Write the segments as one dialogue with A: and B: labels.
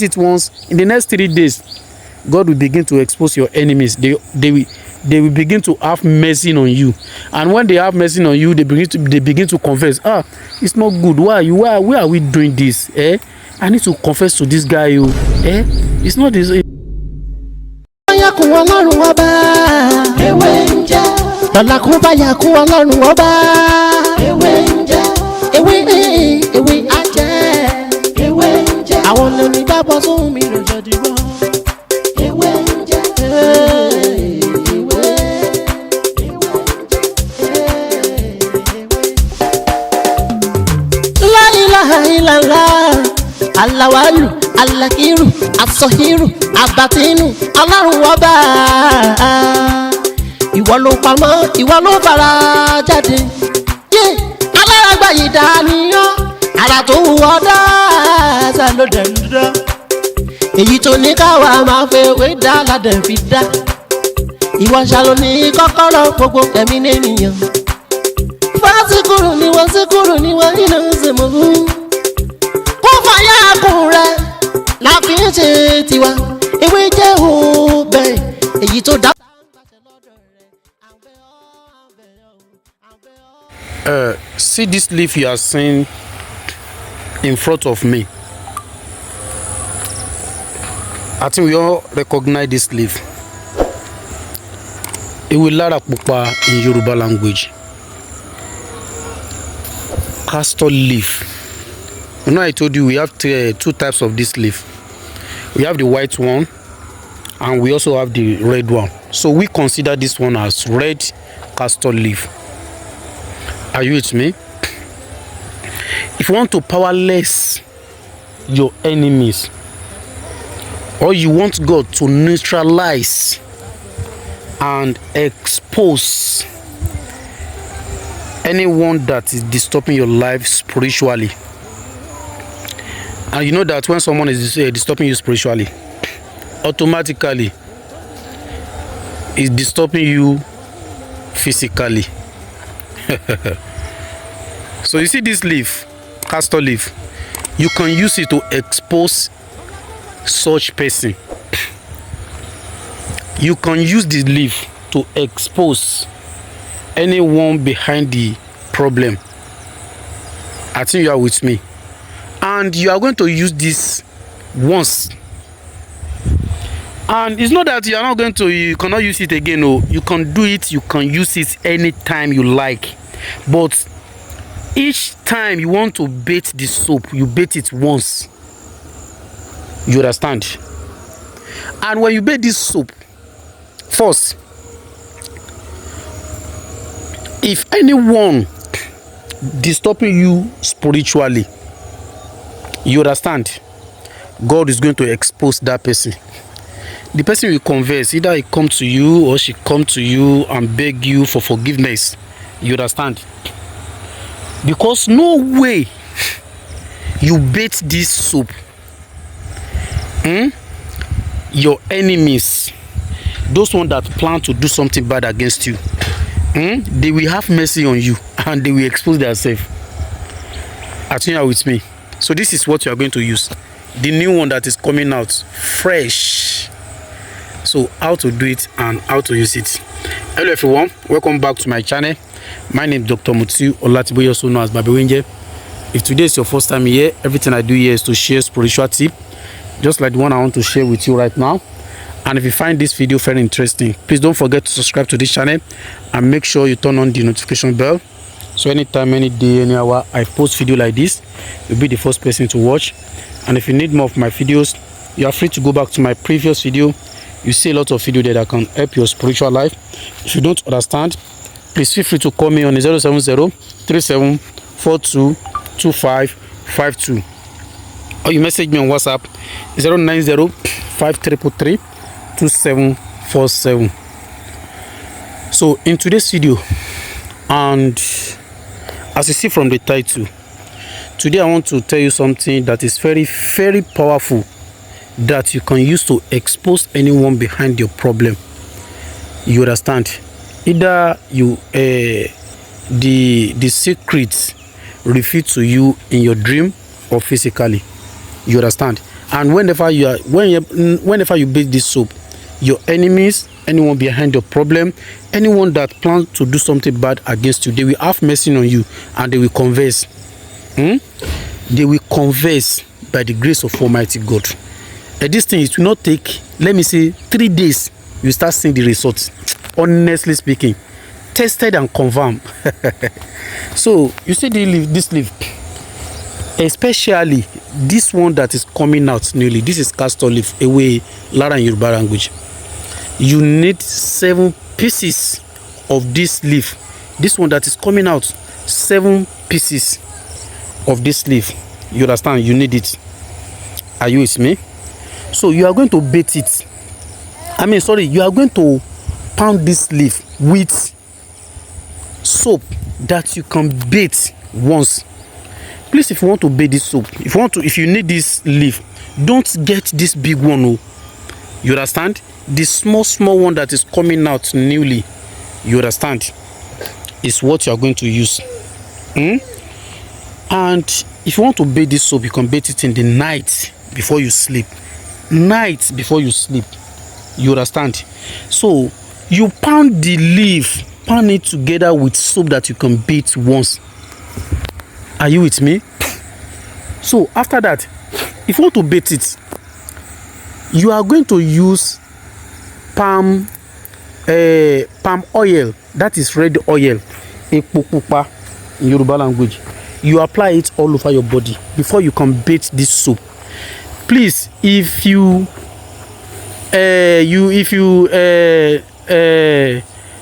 A: it once, in the next 3 days, God will begin to expose your enemies. They will begin to have mercy on you, and when they have mercy on you, they begin to confess. It's not good. Why are we doing this? I need to confess to this guy. It's not this.
B: Alawalu, alakiru, asohiru, abatinu, Ọlọ́run ọba. Ìwọ ló pamọ́, ìwọ ló fara jáde. Alárágbá yìí dániyàn, ara tó wù ọ́ dáadáa ló dẹ̀ ń dán. Èyí tó ní káwa máa fẹ́ wé dá ládẹ̀ fi dá. Ìwọ ṣàlò ní kọ́kọ́rọ́ gbogbo ẹ̀mí nìyẹn. Fásikúrò ni wọ́n nínú ìsèmọ̀. La fi ń ṣe tiwa ewé jẹ́ òbẹ̀ èyí tó dá.
A: See this leaf you are seeing in front of me. I think we all recognize this leaf. Ewe lára pupa in Yoruba language. Castor leaf. You know, I told you we have two types of this leaf. We have the white one and we also have the red one. So we consider this one as red castor leaf. Are you with me? If you want to powerless your enemies, or you want God to neutralize and expose anyone that is disturbing your life spiritually, and you know that when someone is disturbing you spiritually, automatically is disturbing you physically. So you see this leaf, castor leaf, you can use it to expose such person. You can use this leaf to expose anyone behind the problem. I think you are with me. And you are going to use this once, and it's not that you cannot use it again. No, you can do it, you can use it anytime you like, but each time you want to bait the soap, you bait it once. You understand? And when you bait this soap first, if anyone disturbing you spiritually, you understand, God is going to expose that person. The person will converse. Either he come to you or she come to you and beg you for forgiveness. You understand? Because no way you bait this soap, your enemies, those ones that plan to do something bad against you, they will have mercy on you and they will expose themselves. I think you are with me. So this is what you are going to use. The new one that is coming out, fresh. So how to do it and how to use it. Hello everyone, welcome back to my channel. My name is Dr. Mutiu Olatiboye, also known as Baby Winje. If today is your first time here, everything I do here is to share spiritual tip, just like the one I want to share with you right now. And if you find this video very interesting, please don't forget to subscribe to this channel and make sure you turn on the notification bell. So anytime, any day, any hour I post video like this, you'll be the first person to watch. And if you need more of my videos, you are free to go back to my previous video. You see a lot of video there that can help your spiritual life. If you don't understand, please feel free to call me on 070-3742-2552, or you message me on WhatsApp 090-5333-2747. So in today's video, and as you see from the title, today I want to tell you something that is very, very powerful that you can use to expose anyone behind your problem. You understand? Either you the secrets revealed to you in your dream or physically. You understand? And whenever you bait this soap, your enemies, anyone behind your problem, anyone that plans to do something bad against you, they will have mercy on you and they will converse. They will converse by the grace of Almighty God. This thing, it will not take, let me say, 3 days. You start seeing the results. Honestly speaking, tested and confirmed. So you see this leaf, especially this one that is coming out newly. This is castor leaf, away Lara in Yoruba language. You need 7 pieces of this leaf. This one that is coming out, 7 pieces of this leaf. You understand? You need it. Are you with me? So you are going to bait it. You are going to pound this leaf with soap that you can bait once. Please, if you want to bait this soap, if you need this leaf, don't get this big one. Oh. You understand? The small one that is coming out newly, you understand, is what you are going to use. And if you want to bait this soap, you can bait it in the night before you sleep. You understand? So you pound the leaf, pound it together with soap that you can bait once. Are you with me? So after that, if you want to bait it, you are going to use palm oil, that is red oil, epo pupa in Yoruba language. You apply it all over your body before you can bait this soap. Please, if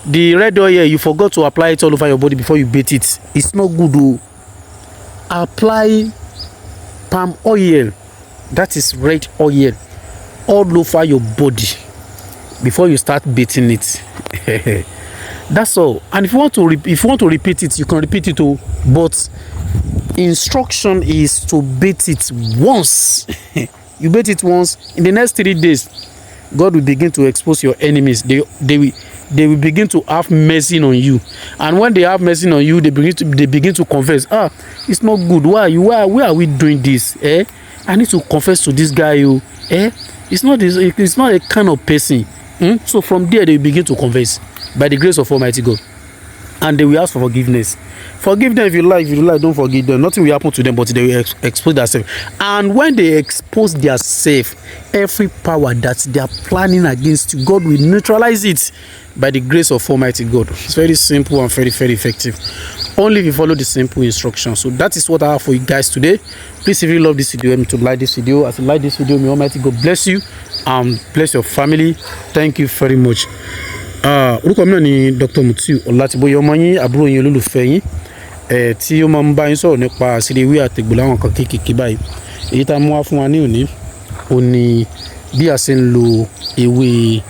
A: the red oil, you forgot to apply it all over your body before you bait it, it's not good. Oh. Apply palm oil, that is red oil, all over your body before you start baiting it. That's all. And if you want to repeat it, you can repeat it. Oh, but instruction is to bait it once. You bait it once. In the next 3 days, God will begin to expose your enemies. They will begin to have mercy on you. And when they have mercy on you, they begin to confess. It's not good. Why are we doing this? I need to confess to this guy. It's not a kind of person. So from there, they begin to confess by the grace of Almighty God. And they will ask for forgiveness. Forgive them if you like. If you like, don't forgive them. Nothing will happen to them, but they will expose themselves. And when they expose themselves, every power that they are planning against you, God will neutralize it by the grace of Almighty God. It's very simple and very, very effective. Only if you follow the simple instructions. So that is what I have for you guys today. Please, if you love this video, help me to like this video. As you like this video, may Almighty God bless you and bless your family. Thank you very much. Orúkọ mi náà ni Dr. Mutiu Ọlátíbóyè, ọmọ yín, àbúrò yín, olólùfẹ́ yín, tí ó máa ń bá yín sọ̀rọ̀ nípa àṣírí ewé àtegbò láwọn kan kéékèèké báyìí. Èyí tá a mú wá fún wa ní òní ó ní bí a ṣe ń lo ewé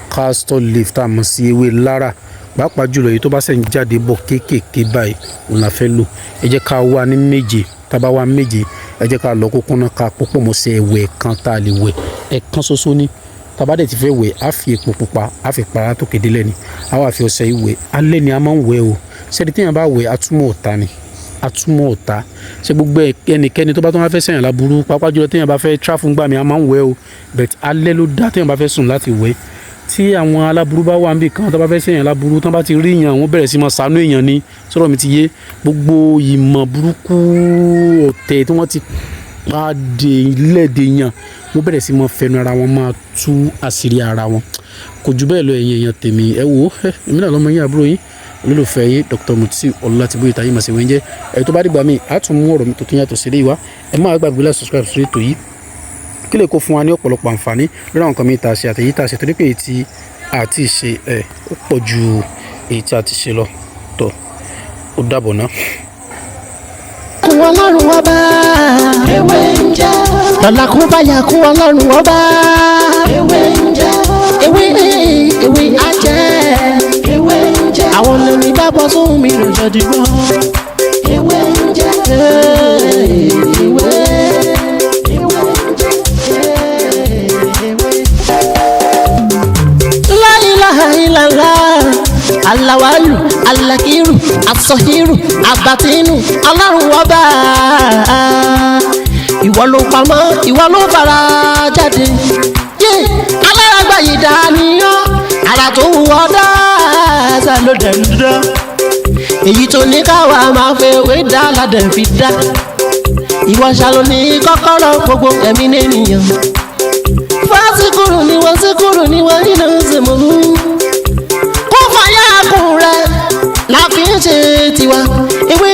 A: castor leaf tá a mọ̀ sí ewé lára, pàápàá jùlọ èyí tó bá ṣe ń jáde bọ̀ kéékèèké báyìí òun la fẹ́ lò. Ẹ jẹ́ ká wá ní méje, tá a bá wá méje, ẹ jẹ́ ká lọ kókó náà ká púpọ̀ mọ́ sí ẹ̀wẹ̀ kan tá a lè wẹ̀ ẹ̀kan ṣoṣo ní. Tabade ti fẹ́ wẹ̀, a fi epo pupa, a fi para tó kéde lẹ́ni, a wá fi ọṣẹ ìwẹ̀. Alẹ́ ni a máa ń wẹ̀ o. Ṣé tí èèyàn bá wẹ̀, atúmọ̀ ọ̀tá ni. Atúmọ̀ ọ̀tá. Ṣé gbogbo ẹnikẹ́ni tó bá tún wá fẹ́ ṣẹ̀yàn láburú, pàápàá jùlọ téèyàn bá fẹ́ travel ńgbà mi, a máa ń wẹ̀ o. But alẹ́ ló dá téèyàn bá fẹ́ sùn láti wẹ̀. Tí àwọn aláburú bá wà níbì kan tó bá fẹ́ ṣẹ̀yàn láburú, tán bá ti rí èèyàn, wọ́n bẹ̀rẹ̀ sí máa ṣàánú èèyàn ni. Sọ̀rọ̀ mi ti yé. Gbogbo ìmọ̀ burúkú ọ̀tẹ̀ tí wọ́n ti pàdé ilẹ̀dẹ̀ èèyàn, wọ́n bẹ̀rẹ̀ sí máa fẹnu ara wọn máa tú àṣírí ara wọn. Kò jù bẹ́ẹ̀ lọ, ẹ̀yin èèyàn tèmi. Ẹ wò ó, èmi náà lọ́mọ yín, àbúrò yín, olólùfẹ́ yín, Dr. Mutiu Ọlátíbóyè táyé màsí wẹ́ńjẹ́. Ẹ̀ tó bá dìgbà míì, á tún mú ọ̀rọ̀ mi tó tún yàtọ̀ sí eléyìí wá. Ẹ má gbàgbé láti subscribe sí ètò yìí kí lè kó fún wa ní ọ̀pọ̀lọpọ̀ àǹfààní lórí àwọn nǹkan mi tá a ṣe àtẹ̀yí tá a ṣe, torí pé èyí tí a ti ṣe ó pọ̀ ju èyí tí a ti ṣe lọ. Tó ó dàbọ̀ ná.
B: Ọlọ́run ọba ewé ń jẹ́ lọ́la kó bá yà kó Ọlọ́run ọba ewé ń jẹ́ ewé ajẹ́ ewé ń jẹ́ àwọn olórin bá bọ́ sóhun mi lọ́jọ́ dìgbọ́ ewé ń jẹ́ ewé ń jẹ́ la ilaha illallah alawalu alakiru asọhiru abatinu Ọlọ́run ọba ìwọ ló pamọ́ ìwọ ló fara jáde yé alárágbá yìí dániyàn ara tó wù ọ́ dáadáa ló dẹ̀ ń dán èyí tó ní káwa máa fẹ́ wé dá ládẹ̀ fi dá ìwọ ṣàlò ní kọ́kọ́rọ́ gbogbo ẹ̀mí nìyẹn fásikúrú ni wọ́n síkúrú ni wọ́n nínú ìsìnkú kó fàyà kùn rẹ̀ la fi ń ṣe tiwa ewé